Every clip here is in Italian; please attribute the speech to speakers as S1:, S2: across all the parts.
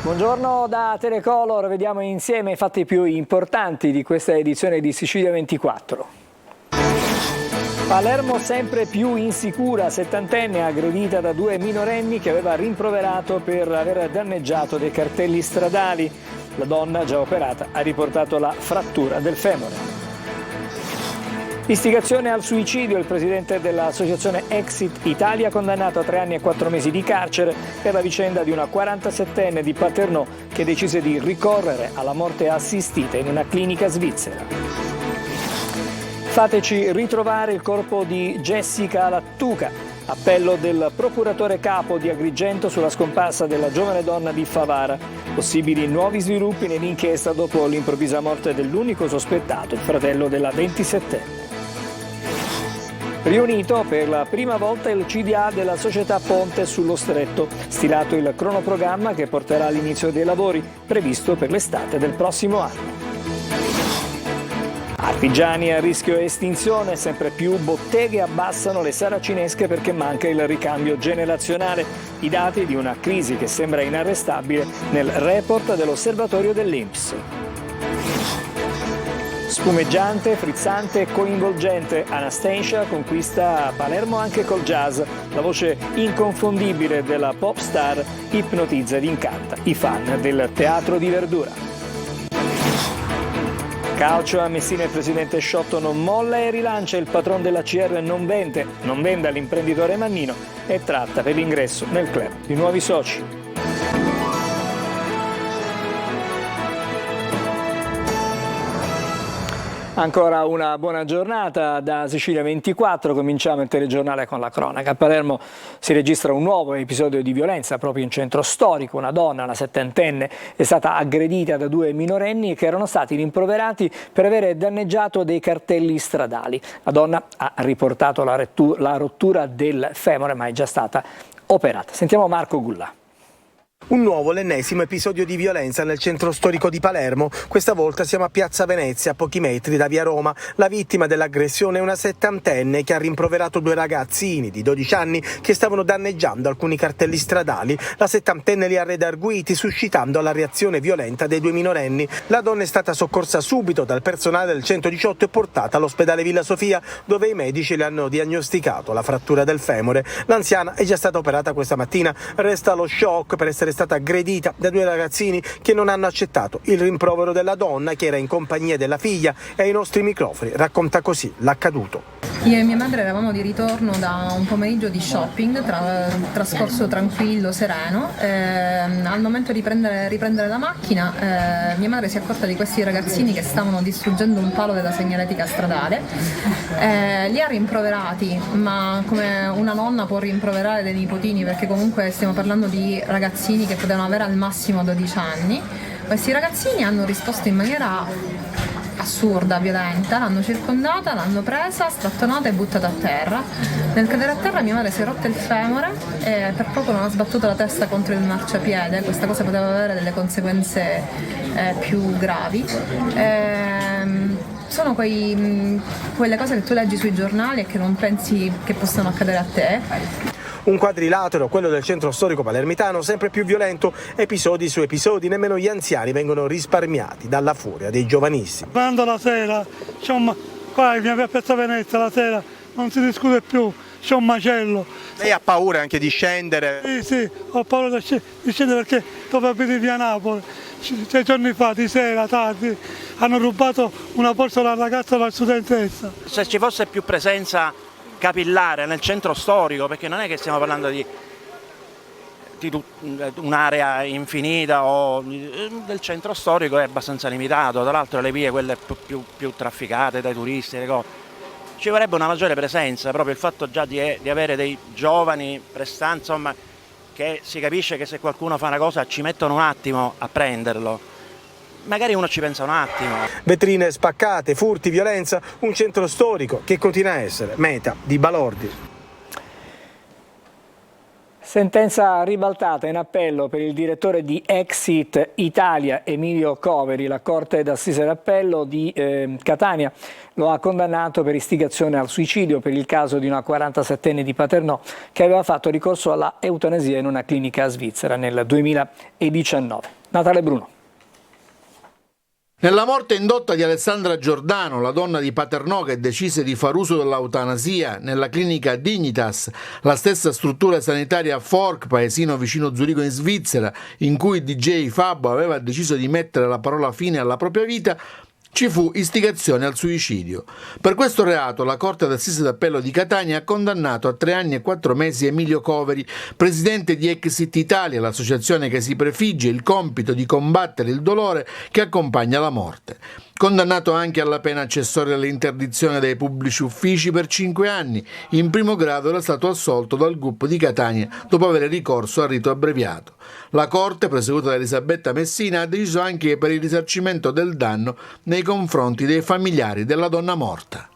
S1: Buongiorno da Telecolor, vediamo insieme i fatti più importanti di questa edizione di Sicilia 24. Palermo sempre più insicura, settantenne aggredita da due minorenni che aveva rimproverato per aver danneggiato dei cartelli stradali. La donna, già operata, ha riportato la frattura del femore. Istigazione al suicidio, il presidente dell'associazione Exit Italia condannato a 3 anni e 4 mesi di carcere per la vicenda di una 47enne di Paternò che decise di ricorrere alla morte assistita in una clinica svizzera. Fateci ritrovare il corpo di Jessica Lattuca. Appello del procuratore capo di Agrigento sulla scomparsa della giovane donna di Favara. Possibili nuovi sviluppi nell'inchiesta dopo l'improvvisa morte dell'unico sospettato, il fratello della 27enne. Riunito per la prima volta il CDA della società Ponte sullo Stretto, stilato il cronoprogramma che porterà all'inizio dei lavori, previsto per l'estate del prossimo anno. Artigiani a rischio estinzione, sempre più botteghe abbassano le saracinesche perché manca il ricambio generazionale. I dati di una crisi che sembra inarrestabile nel report dell'osservatorio dell'INPS. Spumeggiante, frizzante e coinvolgente, Anastasia conquista Palermo anche col jazz. La voce inconfondibile della pop star ipnotizza ed incanta i fan del teatro di verdura. Calcio a Messina, il presidente Sciotto non molla e rilancia il patron della CR non vende all'imprenditore Mannino e tratta per l'ingresso nel club di nuovi soci. Ancora una buona giornata da Sicilia 24, cominciamo il telegiornale con la cronaca. A Palermo si registra un nuovo episodio di violenza proprio in centro storico. Una donna, una settantenne, è stata aggredita da due minorenni che erano stati rimproverati per avere danneggiato dei cartelli stradali. La donna ha riportato la rottura del femore ma è già stata operata. Sentiamo Marco Gulla.
S2: Un nuovo, l'ennesimo episodio di violenza nel centro storico di Palermo. Questa volta siamo a Piazza Venezia, a pochi metri da via Roma. La vittima dell'aggressione è una settantenne che ha rimproverato due ragazzini di 12 anni che stavano danneggiando alcuni cartelli stradali. La settantenne li ha redarguiti, suscitando la reazione violenta dei due minorenni. La donna è stata soccorsa subito dal personale del 118 e portata all'ospedale Villa Sofia, dove i medici le hanno diagnosticato la frattura del femore. L'anziana è già stata operata questa mattina. Resta lo shock per essere stata aggredita da due ragazzini che non hanno accettato il rimprovero della donna, che era in compagnia della figlia, e ai nostri microfoni racconta così l'accaduto.
S3: Io e mia madre eravamo di ritorno da un pomeriggio di shopping trascorso tranquillo, sereno. Al momento di riprendere la macchina, mia madre si è accorta di questi ragazzini che stavano distruggendo un palo della segnaletica stradale. Li ha rimproverati, ma come una nonna può rimproverare dei nipotini, perché comunque stiamo parlando di ragazzini che potevano avere al massimo 12 anni. Questi ragazzini hanno risposto in maniera assurda, violenta, l'hanno circondata, l'hanno presa, strattonata e buttata a terra. Nel cadere a terra mia madre si è rotta il femore e per poco non ha sbattuto la testa contro il marciapiede. Questa cosa poteva avere delle conseguenze più gravi. Sono quelle cose che tu leggi sui giornali e che non pensi che possano accadere a te.
S2: Un quadrilatero, quello del centro storico palermitano, sempre più violento, episodi su episodi, nemmeno gli anziani vengono risparmiati dalla furia dei giovanissimi.
S4: Quando la sera, qua in via Piazza Venezia, la sera non si discute più, c'è un macello.
S2: Lei ha paura anche di scendere?
S4: Sì, ho paura di scendere perché dove abiti via Napoli, 6 giorni fa, di sera, tardi, hanno rubato una borsa alla ragazza e alla studentessa.
S5: Se ci fosse più presenza capillare nel centro storico, perché non è che stiamo parlando di un'area infinita o del centro storico, è abbastanza limitato, tra l'altro le vie quelle più trafficate dai turisti, le cose. Ci vorrebbe una maggiore presenza, proprio il fatto già di avere dei giovani prestanti, insomma, che si capisce che se qualcuno fa una cosa ci mettono un attimo a prenderlo. Magari uno ci pensa un attimo.
S2: Vetrine spaccate, furti, violenza, un centro storico che continua a essere meta di balordi.
S1: Sentenza ribaltata in appello per il direttore di Exit Italia, Emilio Coveri. La Corte d'Assise d'Appello di Catania lo ha condannato per istigazione al suicidio per il caso di una 47enne di Paternò che aveva fatto ricorso alla eutanasia in una clinica svizzera nel 2019. Natale Bruno.
S6: Nella morte indotta di Alessandra Giordano, la donna di Paternò che decise di far uso dell'eutanasia nella clinica Dignitas, la stessa struttura sanitaria Fork, paesino vicino Zurigo in Svizzera, in cui DJ Fabbo aveva deciso di mettere la parola fine alla propria vita, ci fu istigazione al suicidio. Per questo reato la Corte d'Assise d'Appello di Catania ha condannato a 3 anni e 4 mesi Emilio Coveri, presidente di Exit Italia, l'associazione che si prefigge il compito di combattere il dolore che accompagna la morte. Condannato anche alla pena accessoria all'interdizione dai pubblici uffici per 5 anni, in primo grado era stato assolto dal GUP di Catania dopo aver ricorso al rito abbreviato. La Corte, presieduta da Elisabetta Messina, ha deciso anche per il risarcimento del danno nei confronti dei familiari della donna morta.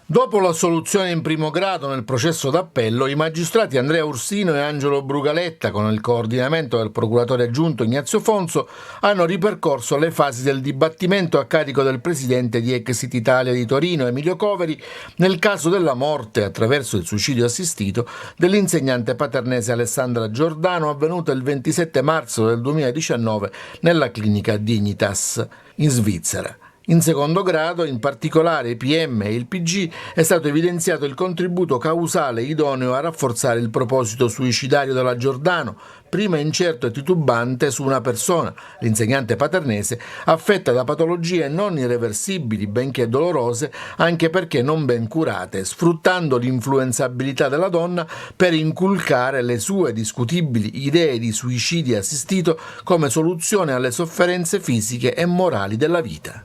S6: Dopo l'assoluzione in primo grado nel processo d'appello, i magistrati Andrea Ursino e Angelo Brugaletta, con il coordinamento del procuratore aggiunto Ignazio Fonso, hanno ripercorso le fasi del dibattimento a carico del presidente di Exit Italia di Torino, Emilio Coveri, nel caso della morte, attraverso il suicidio assistito, dell'insegnante paternese Alessandra Giordano, avvenuta il 27 marzo del 2019 nella clinica Dignitas in Svizzera. In secondo grado, in particolare i PM e il PG, è stato evidenziato il contributo causale idoneo a rafforzare il proposito suicidario della Giordano, prima incerto e titubante su una persona, l'insegnante paternese, affetta da patologie non irreversibili, benché dolorose, anche perché non ben curate, sfruttando l'influenzabilità della donna per inculcare le sue discutibili idee di suicidio assistito come soluzione alle sofferenze fisiche e morali della vita.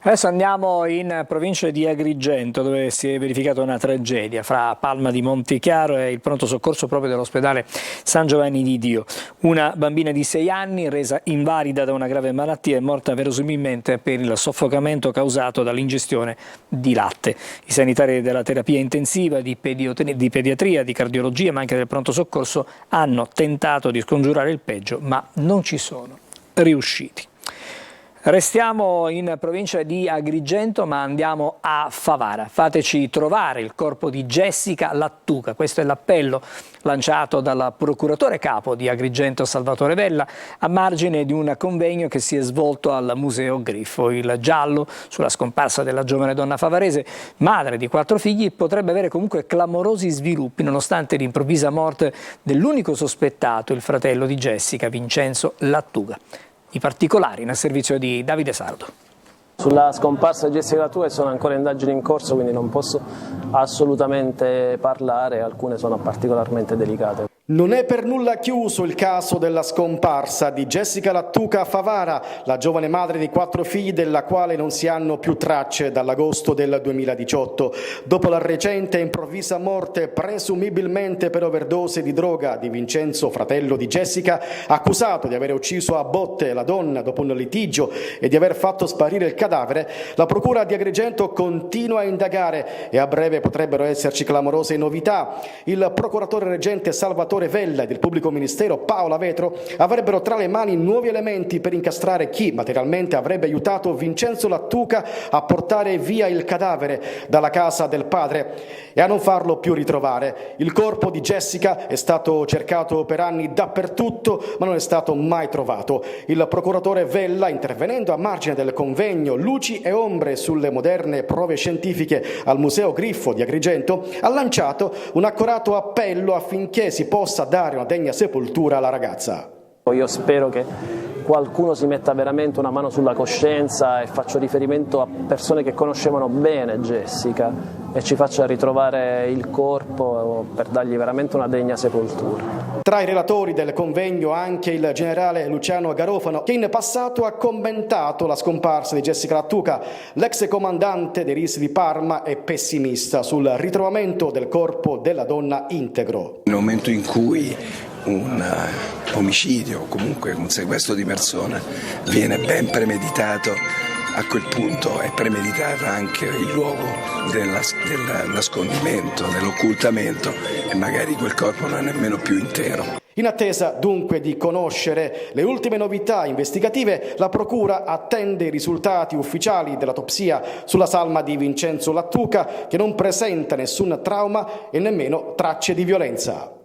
S1: Adesso andiamo in provincia di Agrigento, dove si è verificata una tragedia fra Palma di Montechiaro e il pronto soccorso proprio dell'ospedale San Giovanni di Dio. Una bambina di 6 anni, resa invalida da una grave malattia, è morta verosimilmente per il soffocamento causato dall'ingestione di latte. I sanitari della terapia intensiva, di pediatria, di cardiologia, ma anche del pronto soccorso hanno tentato di scongiurare il peggio, ma non ci sono riusciti. Restiamo in provincia di Agrigento, ma andiamo a Favara. Fateci trovare il corpo di Jessica Lattuca. Questo è l'appello lanciato dal procuratore capo di Agrigento Salvatore Vella a margine di un convegno che si è svolto al Museo Griffo. Il giallo sulla scomparsa della giovane donna favarese, madre di 4 figli, potrebbe avere comunque clamorosi sviluppi nonostante l'improvvisa morte dell'unico sospettato, il fratello di Jessica, Vincenzo Lattuca. I particolari nel servizio di Davide Sardo.
S7: Sulla scomparsa di Jessica Lattuca sono ancora indagini in corso, quindi non posso assolutamente parlare, alcune sono particolarmente delicate.
S8: Non è per nulla chiuso il caso della scomparsa di Jessica Lattuca a Favara, la giovane madre di 4 figli della quale non si hanno più tracce dall'agosto del 2018. Dopo la recente e improvvisa morte, presumibilmente per overdose di droga, di Vincenzo, fratello di Jessica, accusato di aver ucciso a botte la donna dopo un litigio e di aver fatto sparire il cadavere, la procura di Agrigento continua a indagare e a breve potrebbero esserci clamorose novità. Il procuratore reggente Salvatore Vella ed il pubblico ministero Paola Vetro avrebbero tra le mani nuovi elementi per incastrare chi materialmente avrebbe aiutato Vincenzo Lattuca a portare via il cadavere dalla casa del padre e a non farlo più ritrovare. Il corpo di Jessica è stato cercato per anni dappertutto, ma non è stato mai trovato. Il procuratore Vella, intervenendo a margine del convegno Luci e ombre sulle moderne prove scientifiche al Museo Griffo di Agrigento, ha lanciato un accorato appello affinché si possa dare una degna sepoltura alla ragazza.
S7: Io spero che qualcuno si metta veramente una mano sulla coscienza e faccio riferimento a persone che conoscevano bene Jessica e ci faccia ritrovare il corpo per dargli veramente una degna sepoltura.
S8: Tra i relatori del convegno anche il generale Luciano Garofano, che in passato ha commentato la scomparsa di Jessica Lattuca. L'ex comandante dei RIS di Parma è pessimista sul ritrovamento del corpo della donna integro.
S9: Nel momento in cui un omicidio o comunque un sequestro di persona viene ben premeditato, a quel punto è premeditata anche il luogo del nascondimento, dell'occultamento, e magari quel corpo non è nemmeno più intero.
S8: In attesa dunque di conoscere le ultime novità investigative, la Procura attende i risultati ufficiali dell'autopsia sulla salma di Vincenzo Lattuca, che non presenta nessun trauma e nemmeno tracce di violenza.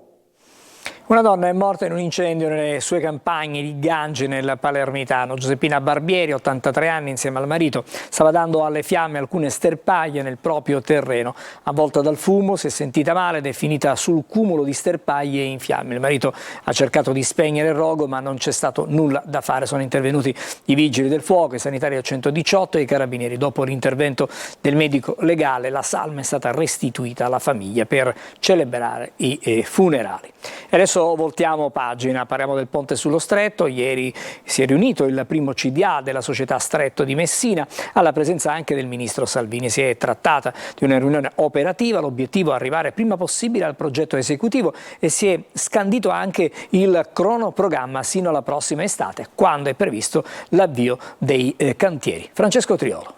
S1: Una donna è morta in un incendio nelle sue campagne di Gangi nel Palermitano. Giuseppina Barbieri, 83 anni, insieme al marito, stava dando alle fiamme alcune sterpaglie nel proprio terreno. Avvolta dal fumo, si è sentita male ed è finita sul cumulo di sterpaglie in fiamme. Il marito ha cercato di spegnere il rogo, ma non c'è stato nulla da fare. Sono intervenuti i vigili del fuoco, i sanitari al 118 e i carabinieri. Dopo l'intervento del medico legale, la salma è stata restituita alla famiglia per celebrare i funerali. E adesso voltiamo pagina, parliamo del ponte sullo Stretto. Ieri si è riunito il primo CDA della società Stretto di Messina, alla presenza anche del ministro Salvini. Si è trattata di una riunione operativa, l'obiettivo è arrivare prima possibile al progetto esecutivo e si è scandito anche il cronoprogramma sino alla prossima estate, quando è previsto l'avvio dei cantieri. Francesco Triolo.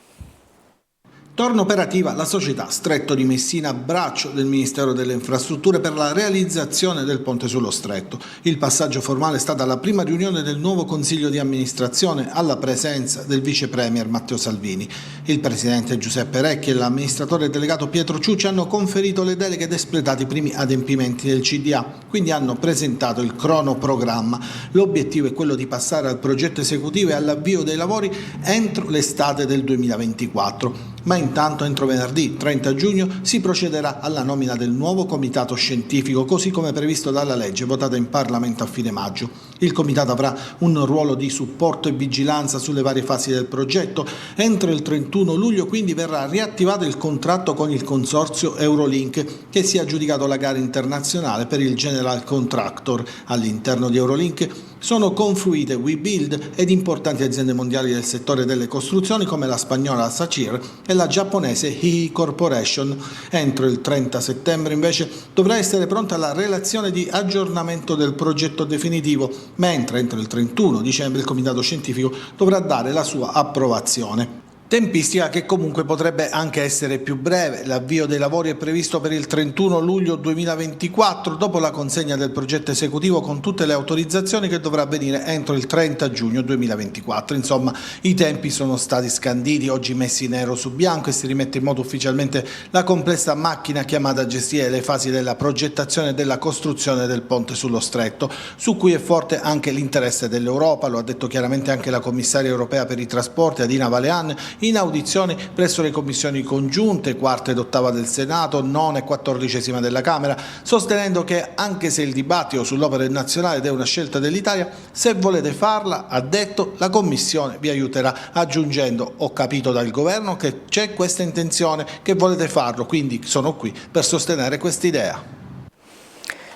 S10: Torna operativa la società Stretto di Messina, braccio del Ministero delle Infrastrutture per la realizzazione del ponte sullo Stretto. Il passaggio formale è stata la prima riunione del nuovo Consiglio di amministrazione alla presenza del Vice Premier Matteo Salvini. Il Presidente Giuseppe Recchi e l'amministratore delegato Pietro Ciucci hanno conferito le deleghe ed espletato i primi adempimenti del CDA, quindi hanno presentato il cronoprogramma. L'obiettivo è quello di passare al progetto esecutivo e all'avvio dei lavori entro l'estate del 2024. Ma intanto entro venerdì 30 giugno si procederà alla nomina del nuovo comitato scientifico, così come previsto dalla legge votata in Parlamento a fine maggio. Il comitato avrà un ruolo di supporto e vigilanza sulle varie fasi del progetto. Entro il 31 luglio quindi verrà riattivato il contratto con il consorzio Eurolink, che si è aggiudicato la gara internazionale per il General Contractor. All'interno di Eurolink sono confluite WeBuild ed importanti aziende mondiali del settore delle costruzioni come la spagnola Sacir e la giapponese Hii Corporation. Entro il 30 settembre invece dovrà essere pronta la relazione di aggiornamento del progetto definitivo, mentre entro il 31 dicembre il comitato scientifico dovrà dare la sua approvazione. Tempistica che comunque potrebbe anche essere più breve. L'avvio dei lavori è previsto per il 31 luglio 2024, dopo la consegna del progetto esecutivo con tutte le autorizzazioni, che dovrà avvenire entro il 30 giugno 2024. Insomma, i tempi sono stati scanditi, oggi messi nero su bianco, e si rimette in moto ufficialmente la complessa macchina chiamata a gestire le fasi della progettazione e della costruzione del ponte sullo Stretto, su cui è forte anche l'interesse dell'Europa. Lo ha detto chiaramente anche la commissaria europea per i trasporti Adina Valean in audizioni presso le commissioni congiunte, quarta ed ottava del Senato, nona e 14ª della Camera, sostenendo che anche se il dibattito sull'opera è nazionale ed è una scelta dell'Italia, se volete farla, ha detto, la Commissione vi aiuterà, aggiungendo: ho capito dal governo che c'è questa intenzione, che volete farlo, quindi sono qui per sostenere quest'idea.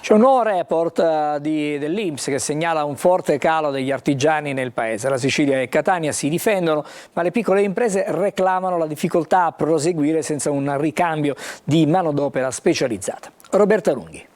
S1: C'è un nuovo report dell'INPS che segnala un forte calo degli artigiani nel paese. La Sicilia e Catania si difendono, ma le piccole imprese reclamano la difficoltà a proseguire senza un ricambio di manodopera specializzata. Roberta Lunghi.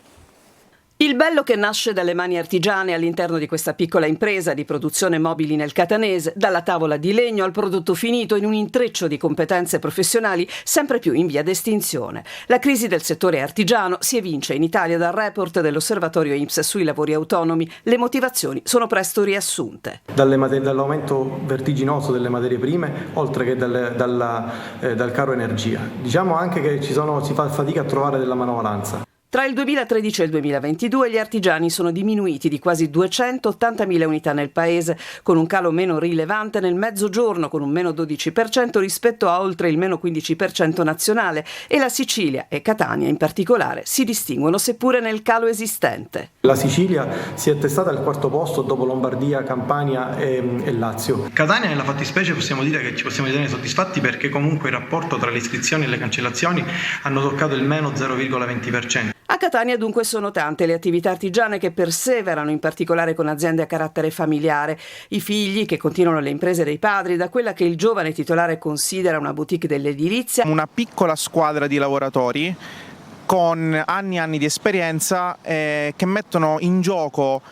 S11: Il bello che nasce dalle mani artigiane all'interno di questa piccola impresa di produzione mobili nel catanese, dalla tavola di legno al prodotto finito in un intreccio di competenze professionali sempre più in via d'estinzione. La crisi del settore artigiano si evince in Italia dal report dell'Osservatorio INPS sui lavori autonomi. Le motivazioni sono presto riassunte.
S12: Dall'aumento vertiginoso delle materie prime, oltre che dal caro energia. Diciamo anche che si fa fatica a trovare della manovalanza.
S11: Tra il 2013 e il 2022 gli artigiani sono diminuiti di quasi 280.000 unità nel paese, con un calo meno rilevante nel mezzogiorno, con un meno 12% rispetto a oltre il meno 15% nazionale, e la Sicilia e Catania in particolare si distinguono seppure nel calo esistente.
S12: La Sicilia si è attestata al quarto posto dopo Lombardia, Campania e Lazio.
S13: Catania, nella fattispecie, possiamo dire che ci possiamo ritenere soddisfatti, perché comunque il rapporto tra le iscrizioni e le cancellazioni hanno toccato il meno 0,20%.
S11: A Catania dunque sono tante le attività artigiane che perseverano, in particolare con aziende a carattere familiare. I figli che continuano le imprese dei padri, da quella che il giovane titolare considera una boutique dell'edilizia.
S14: Una piccola squadra di lavoratori con anni e anni di esperienza che mettono in gioco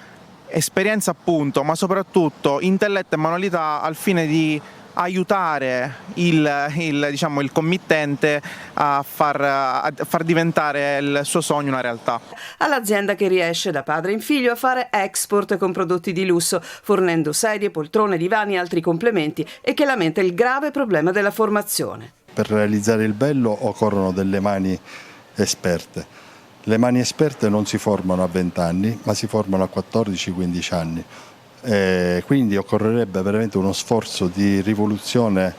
S14: esperienza appunto, ma soprattutto intelletto e manualità al fine di aiutare il committente a far diventare il suo sogno una realtà.
S11: All'azienda che riesce da padre in figlio a fare export con prodotti di lusso, fornendo sedie, poltrone, divani e altri complementi, e che lamenta il grave problema della formazione.
S15: Per realizzare il bello occorrono delle mani esperte. Le mani esperte non si formano a 20 anni, ma si formano a 14-15 anni. Quindi occorrerebbe veramente uno sforzo di rivoluzione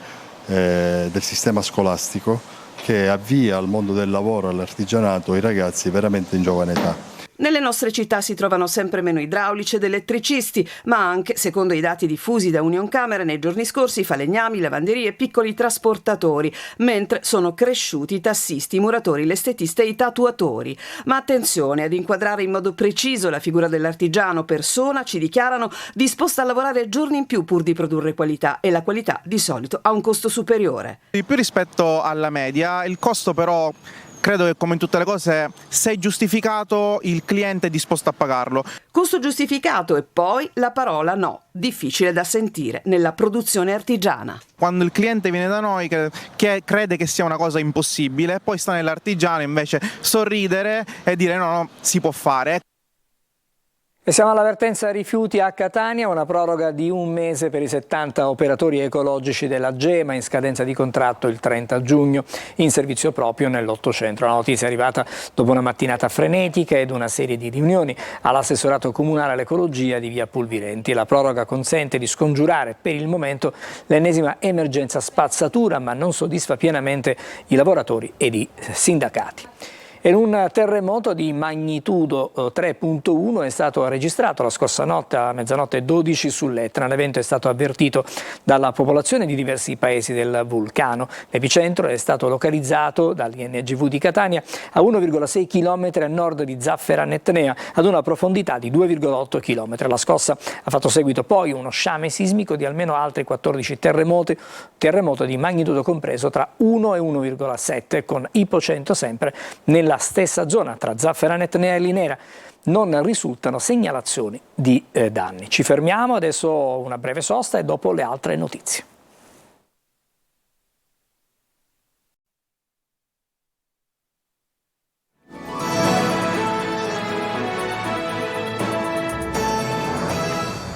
S15: del sistema scolastico che avvia al mondo del lavoro, all'artigianato, i ragazzi veramente in giovane età.
S11: Nelle nostre città si trovano sempre meno idraulici ed elettricisti, ma anche, secondo i dati diffusi da Unioncamere nei giorni scorsi, falegnami, lavanderie e piccoli trasportatori, mentre sono cresciuti i tassisti, i muratori, l'estetista e i tatuatori. Ma attenzione ad inquadrare in modo preciso la figura dell'artigiano, persona, ci dichiarano, disposta a lavorare giorni in più pur di produrre qualità, e la qualità di solito ha un costo superiore.
S14: Di più rispetto alla media, il costo però credo che, come in tutte le cose, se è giustificato, il cliente è disposto a pagarlo.
S11: Costo giustificato e poi la parola no, difficile da sentire nella produzione artigiana.
S14: Quando il cliente viene da noi che crede che sia una cosa impossibile, poi sta nell'artigiano invece sorridere e dire no, si può fare.
S1: E siamo all'avvertenza rifiuti a Catania, una proroga di 1 mese per i 70 operatori ecologici della Gema in scadenza di contratto il 30 giugno in servizio proprio nell'800. La notizia è arrivata dopo una mattinata frenetica ed una serie di riunioni all'assessorato comunale all'ecologia di via Pulvirenti. La proroga consente di scongiurare per il momento l'ennesima emergenza spazzatura, ma non soddisfa pienamente i lavoratori ed i sindacati. E un terremoto di magnitudo 3.1 è stato registrato la scorsa notte a mezzanotte 12 sull'Etna. L'evento è stato avvertito dalla popolazione di diversi paesi del vulcano. L'epicentro è stato localizzato dall'INGV di Catania a 1,6 km a nord di Zaffera Netnea, ad una profondità di 2,8 km. La scossa ha fatto seguito poi uno sciame sismico di almeno altri 14 terremoto di magnitudo compreso tra 1 e 1,7, con ipocentro sempre nella stessa zona tra Zaffera Netnea e Linera. Non risultano segnalazioni di danni. Ci fermiamo, adesso una breve sosta e dopo le altre notizie.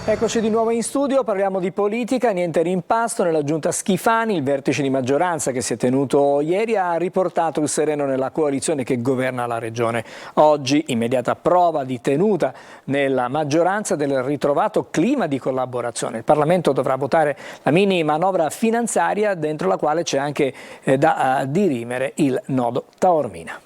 S1: Eccoci di nuovo in studio, parliamo di politica, niente rimpasto nella giunta Schifani. Il vertice di maggioranza che si è tenuto ieri ha riportato il sereno nella coalizione che governa la regione. Oggi immediata prova di tenuta nella maggioranza del ritrovato clima di collaborazione. Il Parlamento dovrà votare la mini manovra finanziaria, dentro la quale c'è anche da dirimere il nodo Taormina.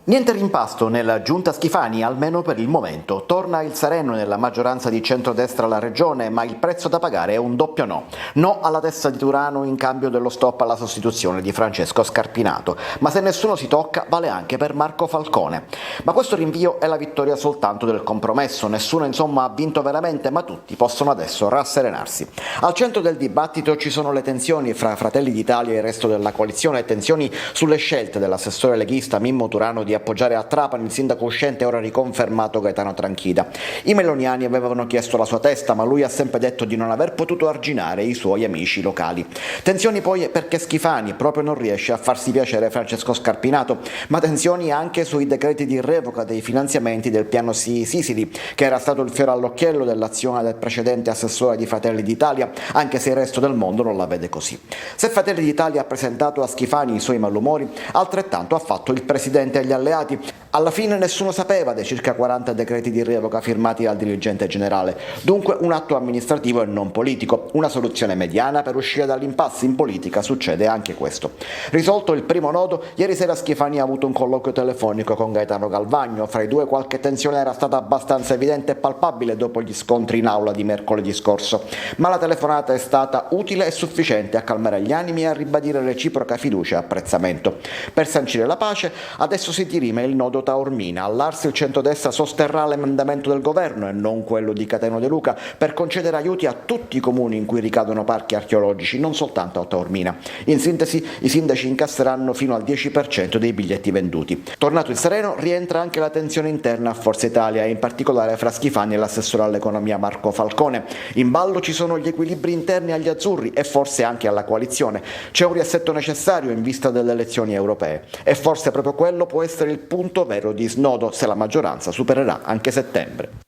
S16: Niente rimpasto nella giunta Schifani, almeno per il momento. Torna il sereno nella maggioranza di centrodestra alla regione, ma il prezzo da pagare è un doppio no. No alla testa di Turano in cambio dello stop alla sostituzione di Francesco Scarpinato. Ma se nessuno si tocca, vale anche per Marco Falcone. Ma questo rinvio è la vittoria soltanto del compromesso. Nessuno insomma ha vinto veramente, ma tutti possono adesso rasserenarsi. Al centro del dibattito ci sono le tensioni fra Fratelli d'Italia e il resto della coalizione, tensioni sulle scelte dell'assessore leghista Mimmo Turano di appoggiare a Trapani il sindaco uscente, ora riconfermato Gaetano Tranchida. I meloniani avevano chiesto la sua testa, ma lui ha sempre detto di non aver potuto arginare i suoi amici locali. Tensioni poi perché Schifani proprio non riesce a farsi piacere Francesco Scarpinato, ma tensioni anche sui decreti di revoca dei finanziamenti del piano Sisili, che era stato il fiore all'occhiello dell'azione del precedente assessore di Fratelli d'Italia, anche se il resto del mondo non la vede così. Se Fratelli d'Italia ha presentato a Schifani i suoi malumori, altrettanto ha fatto il presidente e gli alleati. Alla fine nessuno sapeva dei circa 40 decreti di revoca firmati dal dirigente generale, dunque un atto amministrativo e non politico, una soluzione mediana per uscire dall'impasse. In politica succede anche questo. Risolto il primo nodo, ieri sera Schifani ha avuto un colloquio telefonico con Gaetano Galvagno. Fra i due qualche tensione era stata abbastanza evidente e palpabile dopo gli scontri in aula di mercoledì scorso, ma la telefonata è stata utile e sufficiente a calmare gli animi e a ribadire reciproca fiducia e apprezzamento. Per sancire la pace adesso si dirime il nodo riguardo Taormina. All'Ars il centrodestra sosterrà l'emendamento del governo e non quello di Cateno De Luca per concedere aiuti a tutti i comuni in cui ricadono parchi archeologici, non soltanto a Taormina. In sintesi, i sindaci incasseranno fino al 10% dei biglietti venduti. Tornato il sereno, rientra anche la tensione interna a Forza Italia e in particolare fra Schifani e l'assessore all'economia Marco Falcone. In ballo ci sono gli equilibri interni agli azzurri e forse anche alla coalizione. C'è un riassetto necessario in vista delle elezioni europee e forse proprio quello può essere il punto vero di snodo se la maggioranza supererà anche settembre.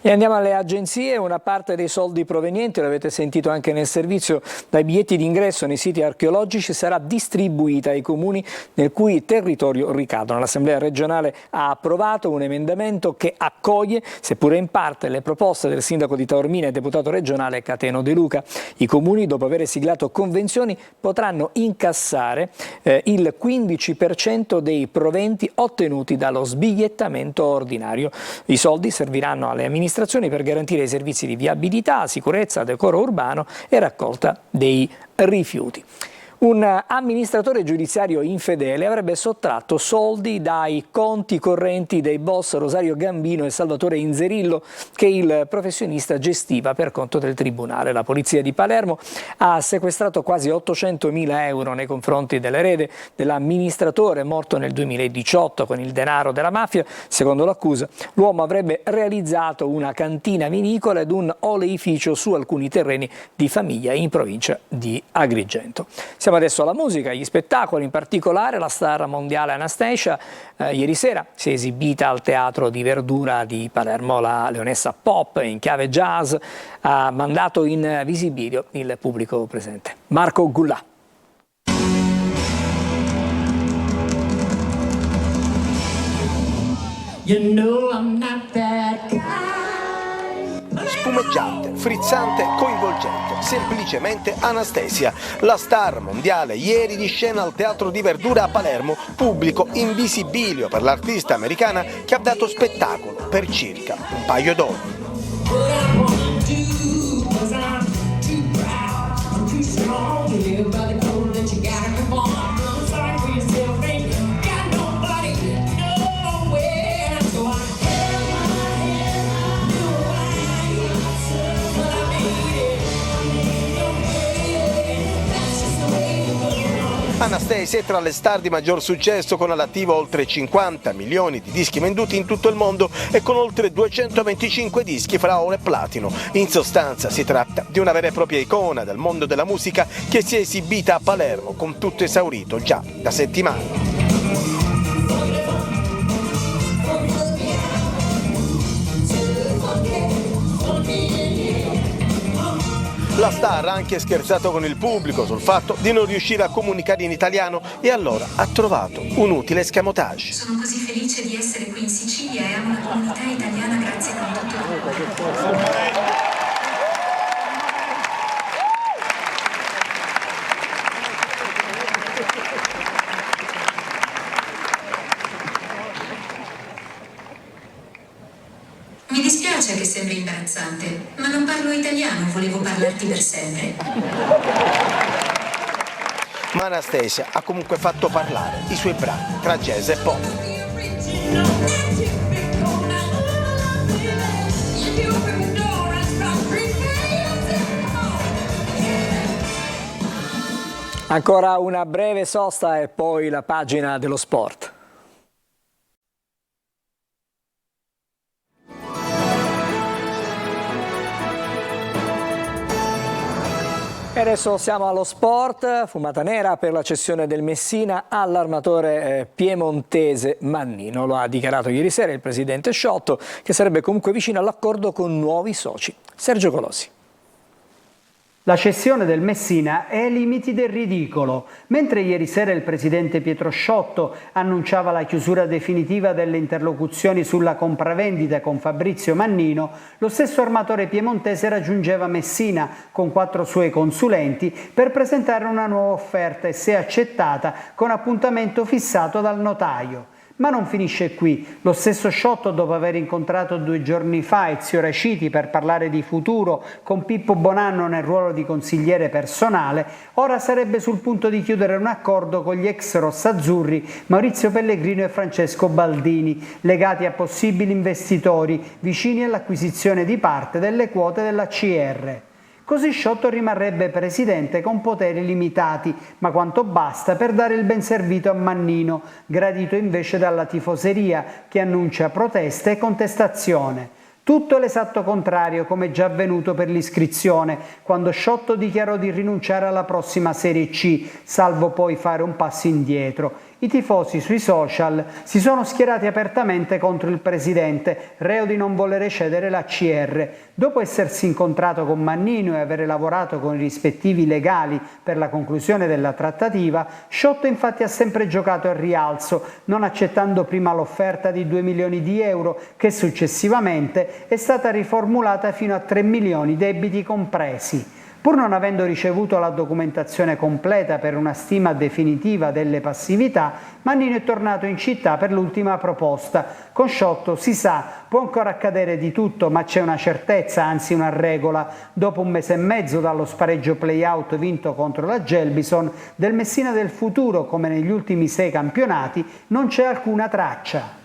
S1: E andiamo alle agenzie. Una parte dei soldi provenienti, lo avete sentito anche nel servizio, dai biglietti d'ingresso nei siti archeologici sarà distribuita ai comuni nel cui territorio ricadono. L'Assemblea regionale ha approvato un emendamento che accoglie, seppure in parte, le proposte del sindaco di Taormina e deputato regionale Cateno De Luca. I comuni, dopo aver siglato convenzioni, potranno incassare il 15% dei proventi ottenuti dallo sbigliettamento ordinario. I soldi serviranno alle amministrazioni per garantire i servizi di viabilità, sicurezza, decoro urbano e raccolta dei rifiuti. Un amministratore giudiziario infedele avrebbe sottratto soldi dai conti correnti dei boss Rosario Gambino e Salvatore Inzerillo che il professionista gestiva per conto del tribunale. La polizia di Palermo ha sequestrato quasi 800.000 euro nei confronti dell'erede dell'amministratore morto nel 2018 con il denaro della mafia. Secondo l'accusa, l'uomo avrebbe realizzato una cantina vinicola ed un oleificio su alcuni terreni di famiglia in provincia di Agrigento. Siamo adesso alla musica, agli spettacoli, in particolare la star mondiale Anastacia. Ieri sera si è esibita al Teatro di Verdura di Palermo. La leonessa pop in chiave jazz ha mandato in visibilio il pubblico presente. Marco Gullà.
S2: You know I'm not that guy. Spumeggiante, frizzante, coinvolgente, semplicemente Anastacia, la star mondiale ieri di scena al Teatro di Verdura a Palermo, pubblico in visibilio per l'artista americana che ha dato spettacolo per circa un paio d'ore. Anastacia è tra le star di maggior successo, con all'attivo oltre 50 milioni di dischi venduti in tutto il mondo e con oltre 225 dischi fra oro e platino. In sostanza si tratta di una vera e propria icona del mondo della musica che si è esibita a Palermo con tutto esaurito già da settimane. La star ha anche scherzato con il pubblico sul fatto di non riuscire a comunicare in italiano e allora ha trovato un utile escamotage.
S17: Sono così felice di essere qui in Sicilia e amo la comunità italiana grazie con tutto il cuore. Mi dispiace che sembri imbarazzante, ma non parlo italiano, volevo parlarti per sempre.
S2: Ma Anastacia ha comunque fatto parlare i suoi brani tra jazz e pop.
S1: Ancora una breve sosta e poi la pagina dello sport. E adesso siamo allo sport, fumata nera per la cessione del Messina all'armatore piemontese Mannino. Lo ha dichiarato ieri sera il presidente Sciotto, che sarebbe comunque vicino all'accordo con nuovi soci. Sergio Colossi.
S18: La cessione del Messina è ai limiti del ridicolo. Mentre ieri sera il presidente Pietro Sciotto annunciava la chiusura definitiva delle interlocuzioni sulla compravendita con Fabrizio Mannino, lo stesso armatore piemontese raggiungeva Messina con 4 suoi consulenti per presentare una nuova offerta e, se accettata, con appuntamento fissato dal notaio. Ma non finisce qui. Lo stesso Sciotto, dopo aver incontrato 2 giorni fa Ezio Raciti per parlare di futuro con Pippo Bonanno nel ruolo di consigliere personale, ora sarebbe sul punto di chiudere un accordo con gli ex rossazzurri Maurizio Pellegrino e Francesco Baldini, legati a possibili investitori vicini all'acquisizione di parte delle quote della CR. Così Sciotto rimarrebbe presidente con poteri limitati, ma quanto basta per dare il benservito a Mannino, gradito invece dalla tifoseria che annuncia proteste e contestazione. Tutto l'esatto contrario, come già avvenuto per l'iscrizione, quando Sciotto dichiarò di rinunciare alla prossima Serie C, salvo poi fare un passo indietro. I tifosi sui social si sono schierati apertamente contro il presidente, reo di non volere cedere la CR. Dopo essersi incontrato con Mannino e avere lavorato con i rispettivi legali per la conclusione della trattativa, Sciotto infatti ha sempre giocato al rialzo, non accettando prima l'offerta di 2 milioni di euro, che successivamente è stata riformulata fino a 3 milioni debiti compresi. Pur non avendo ricevuto la documentazione completa per una stima definitiva delle passività, Mannino è tornato in città per l'ultima proposta. Con Sciotto, si sa, può ancora accadere di tutto, ma c'è una certezza, anzi una regola. Dopo 1 mese e mezzo dallo spareggio play-out vinto contro la Gelbison, del Messina del futuro, come negli ultimi 6 campionati, non c'è alcuna traccia.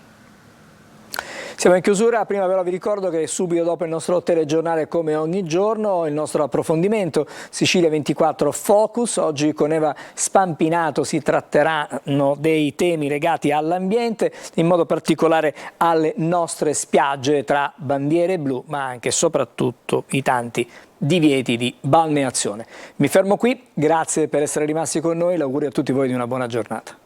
S1: Siamo in chiusura, prima però vi ricordo che subito dopo il nostro telegiornale, come ogni giorno, il nostro approfondimento Sicilia 24 Focus. Oggi con Eva Spampinato si tratteranno dei temi legati all'ambiente, in modo particolare alle nostre spiagge, tra bandiere blu ma anche e soprattutto i tanti divieti di balneazione. Mi fermo qui, grazie per essere rimasti con noi, l'augurio a tutti voi di una buona giornata.